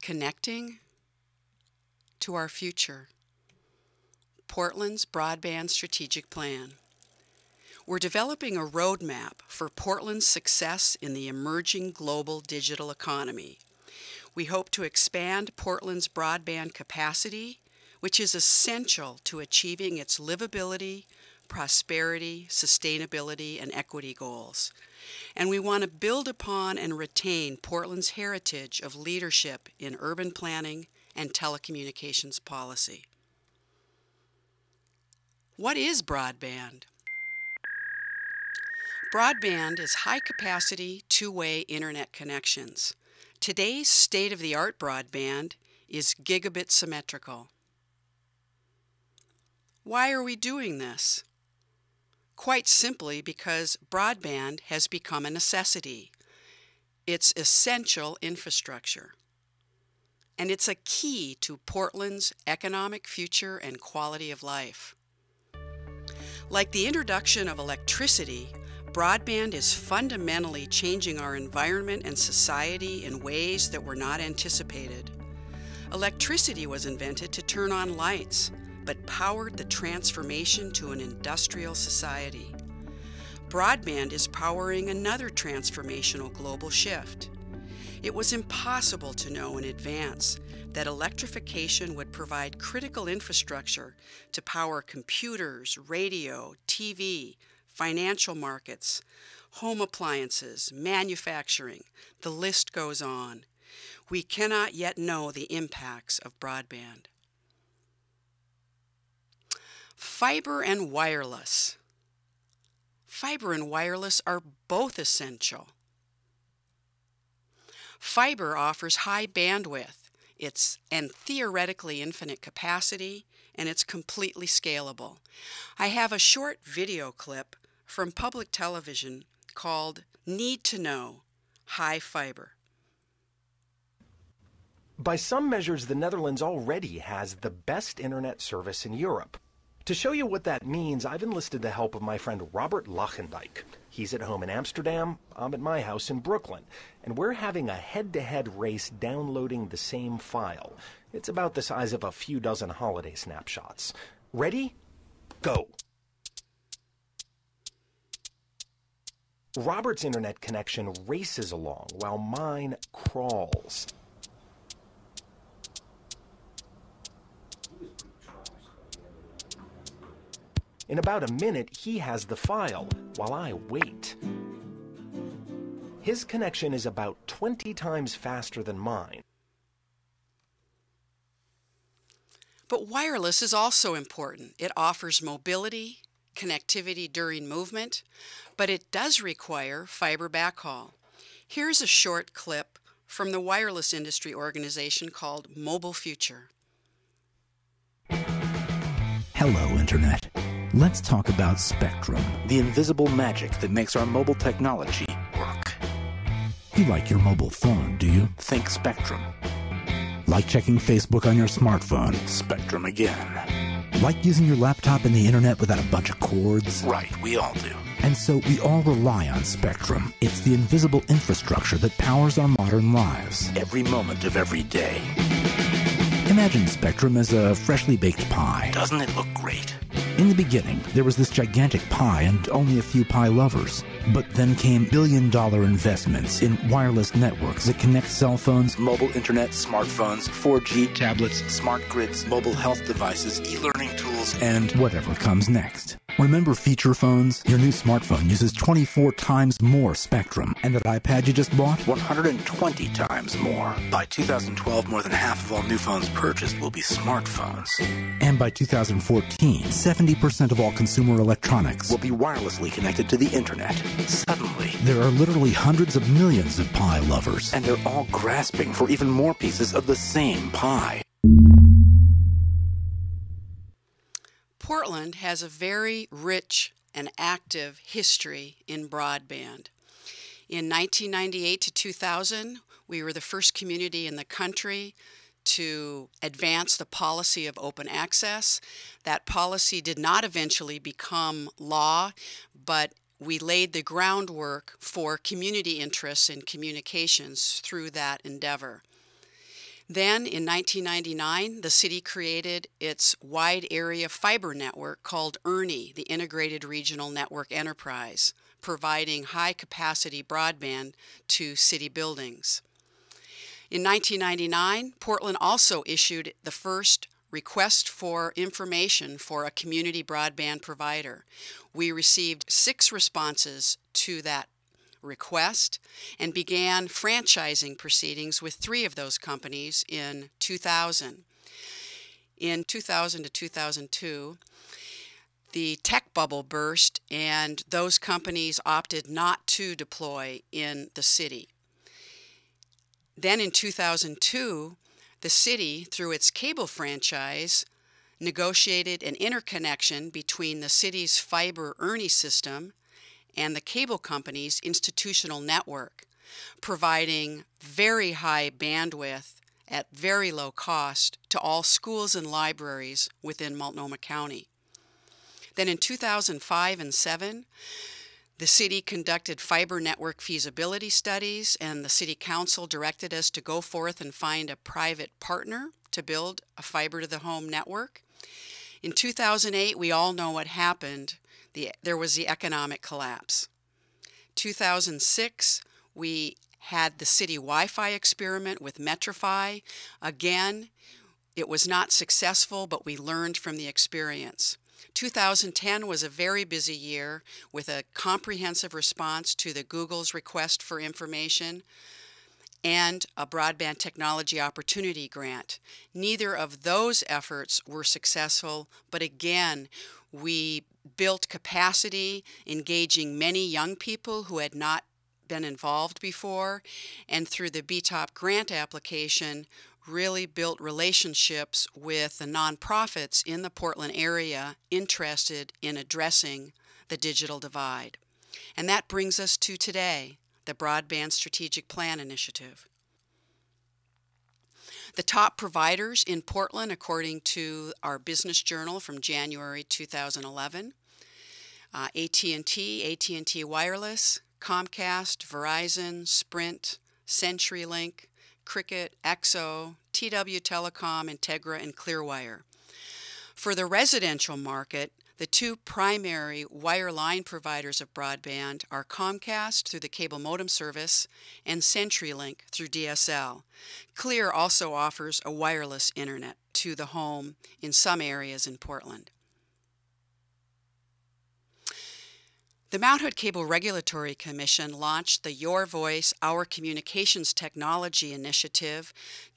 connecting to our future. Portland's Broadband Strategic Plan. We're developing a roadmap for Portland's success in the emerging global digital economy. We hope to expand Portland's broadband capacity, which is essential to achieving its livability, prosperity, sustainability, and equity goals. And we want to build upon and retain Portland's heritage of leadership in urban planning and telecommunications policy. What is broadband? Broadband is high-capacity, two-way internet connections. Today's state-of-the-art broadband is gigabit symmetrical. Why are we doing this? Quite simply because broadband has become a necessity. It's essential infrastructure. And it's a key to Portland's economic future and quality of life. Like the introduction of electricity, broadband is fundamentally changing our environment and society in ways that were not anticipated. Electricity was invented to turn on lights, but powered the transformation to an industrial society. Broadband is powering another transformational global shift. It was impossible to know in advance that electrification would provide critical infrastructure to power computers, radio, TV, financial markets, home appliances, manufacturing. The list goes on. We cannot yet know the impacts of broadband. Fiber and wireless. Fiber and wireless are both essential. Fiber offers high bandwidth, and theoretically infinite capacity, and it's completely scalable. I have a short video clip from public television called Need to Know High Fiber. By some measures, the Netherlands already has the best internet service in Europe. To show you what that means, I've enlisted the help of my friend Robert Lachendijk. He's at home in Amsterdam, I'm at my house in Brooklyn, and we're having a head-to-head race downloading the same file. It's about the size of a few dozen holiday snapshots. Ready? Go. Robert's internet connection races along while mine crawls. In about a minute, he has the file, while I wait. His connection is about 20 times faster than mine. But wireless is also important. It offers mobility, connectivity during movement, but it does require fiber backhaul. Here's a short clip from the wireless industry organization called Mobile Future. Hello, Internet. Let's talk about Spectrum, the invisible magic that makes our mobile technology work. You like your mobile phone, do you? Think Spectrum. Like checking Facebook on your smartphone? Spectrum again. Like using your laptop and the internet without a bunch of cords? Right, we all do. And so we all rely on Spectrum. It's the invisible infrastructure that powers our modern lives, every moment of every day. Imagine Spectrum as a freshly baked pie. Doesn't it look great? In the beginning, there was this gigantic pie and only a few pie lovers. But then came billion-dollar investments in wireless networks that connect cell phones, mobile internet, smartphones, 4G, tablets, smart grids, mobile health devices, e-learning tools, and whatever comes next. Remember feature phones? Your new smartphone uses 24 times more Spectrum. And that iPad you just bought? 120 times more. By 2012, more than half of all new phones purchased will be smartphones. And by 2014, 70% of all consumer electronics will be wirelessly connected to the internet. Suddenly, there are literally hundreds of millions of pie lovers, and they're all grasping for even more pieces of the same pie. Portland has a very rich and active history in broadband. In 1998 to 2000, we were the first community in the country to advance the policy of open access. That policy did not eventually become law, but we laid the groundwork for community interests in communications through that endeavor. Then in 1999, the city created its wide area fiber network called ERNIE, the Integrated Regional Network Enterprise, providing high-capacity broadband to city buildings. In 1999, Portland also issued the first request for information for a community broadband provider. We received 6 responses to that request and began franchising proceedings with 3 of those companies in 2000. In 2000 to 2002, the tech bubble burst and those companies opted not to deploy in the city. Then in 2002, the city, through its cable franchise, negotiated an interconnection between the city's fiber ERNIE system and the cable company's institutional network, providing very high bandwidth at very low cost to all schools and libraries within Multnomah County. Then in 2005 and 2007, the city conducted fiber network feasibility studies, and the city council directed us to go forth and find a private partner to build a fiber to the home network. In 2008, we all know what happened. There was the economic collapse. 2006, we had the city Wi-Fi experiment with Metrify. Again, it was not successful, but we learned from the experience. 2010 was a very busy year with a comprehensive response to the Google's request for information and a Broadband Technology Opportunity Grant. Neither of those efforts were successful, but again, we built capacity, engaging many young people who had not been involved before, and through the BTOP grant application, really built relationships with the nonprofits in the Portland area interested in addressing the digital divide. And that brings us to today, the Broadband Strategic Plan Initiative. The top providers in Portland, according to our business journal from January 2011, AT&T Wireless, Comcast, Verizon, Sprint, CenturyLink, Cricket, XO, TW Telecom, Integra, and Clearwire. For the residential market, the 2 primary wireline providers of broadband are Comcast through the cable modem service and CenturyLink through DSL. Clear also offers a wireless internet to the home in some areas in Portland. The Mount Hood Cable Regulatory Commission launched the Your Voice, Our Communications Technology initiative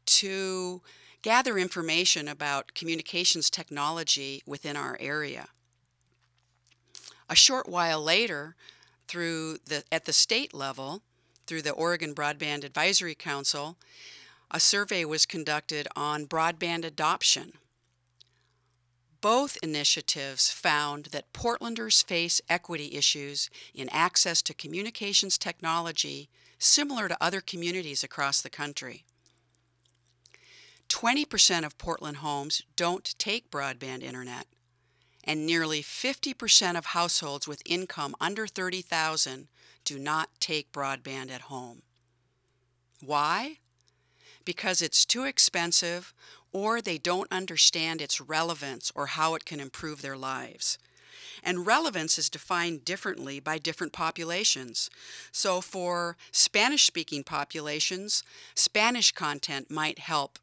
to gather information about communications technology within our area. A short while later, at the state level, through the Oregon Broadband Advisory Council, a survey was conducted on broadband adoption. Both initiatives found that Portlanders face equity issues in access to communications technology similar to other communities across the country. 20% of Portland homes don't take broadband internet, and nearly 50% of households with income under $30,000 do not take broadband at home. Why? Because it's too expensive, or they don't understand its relevance or how it can improve their lives. And relevance is defined differently by different populations. So for Spanish-speaking populations, Spanish content might help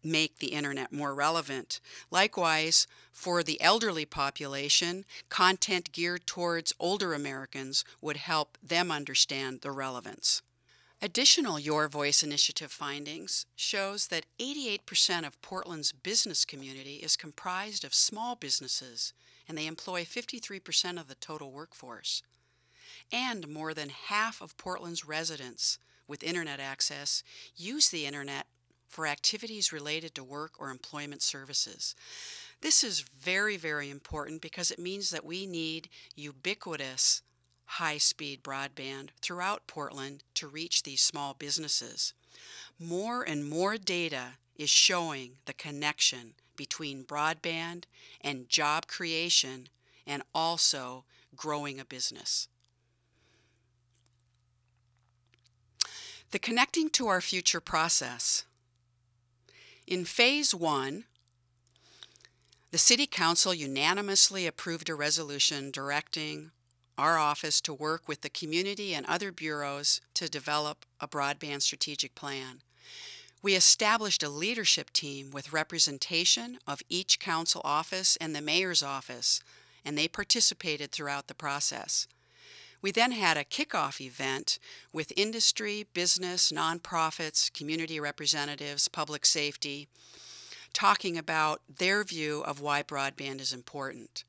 make the internet more relevant. Likewise, for the elderly population, content geared towards older Americans would help them understand the relevance. Additional Your Voice initiative findings shows that 88% of Portland's business community is comprised of small businesses, and they employ 53% of the total workforce. And more than half of Portland's residents with internet access use the internet for activities related to work or employment services. This is very, very important because it means that we need ubiquitous high-speed broadband throughout Portland to reach these small businesses. More and more data is showing the connection between broadband and job creation and also growing a business. The Connecting to Our Future process In Phase 1, the City Council unanimously approved a resolution directing our office to work with the community and other bureaus to develop a broadband strategic plan. We established a leadership team with representation of each council office and the mayor's office, and they participated throughout the process. We then had a kickoff event with industry, business, nonprofits, community representatives, public safety, talking about their view of why broadband is important.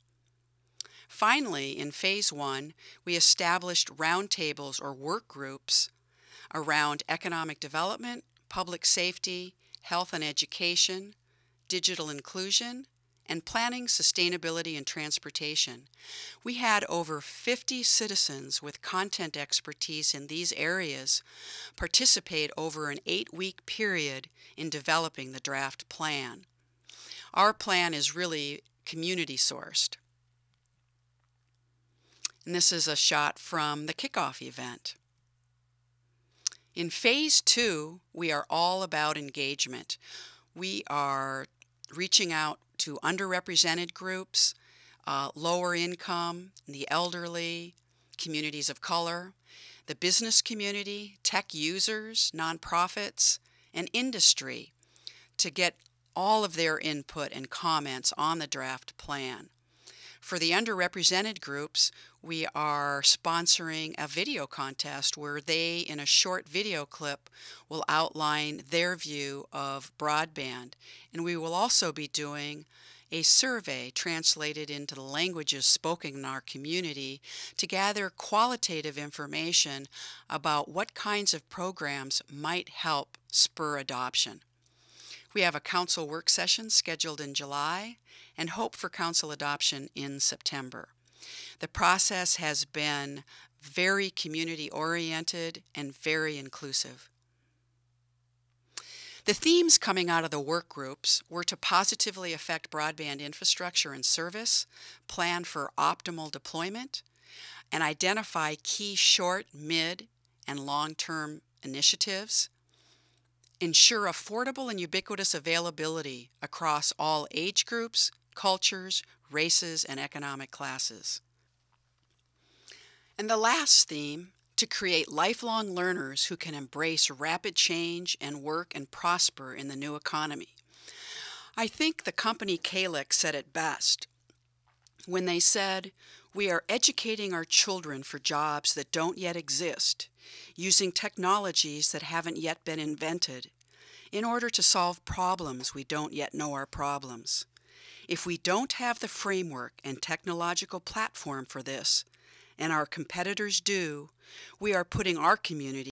Finally, in Phase 1, we established roundtables or work groups around economic development, public safety, health and education, digital inclusion, and planning, sustainability, and transportation. We had over 50 citizens with content expertise in these areas participate over an 8-week period in developing the draft plan. Our plan is really community sourced. And this is a shot from the kickoff event. In Phase 2, we are all about engagement. We are reaching out to underrepresented groups, lower income, the elderly, communities of color, the business community, tech users, nonprofits, and industry to get all of their input and comments on the draft plan. For the underrepresented groups, we are sponsoring a video contest where they, in a short video clip, will outline their view of broadband. And we will also be doing a survey translated into the languages spoken in our community to gather qualitative information about what kinds of programs might help spur adoption. We have a council work session scheduled in July and hope for council adoption in September. The process has been very community-oriented and very inclusive. The themes coming out of the work groups were to positively affect broadband infrastructure and service, plan for optimal deployment, and identify key short, mid, and long-term initiatives, ensure affordable and ubiquitous availability across all age groups, cultures, races, and economic classes. And the last theme, to create lifelong learners who can embrace rapid change and work and prosper in the new economy. I think the company Calix said it best when they said, "We are educating our children for jobs that don't yet exist, using technologies that haven't yet been invented, in order to solve problems we don't yet know are problems. If we don't have the framework and technological platform for this, and our competitors do, we are putting our community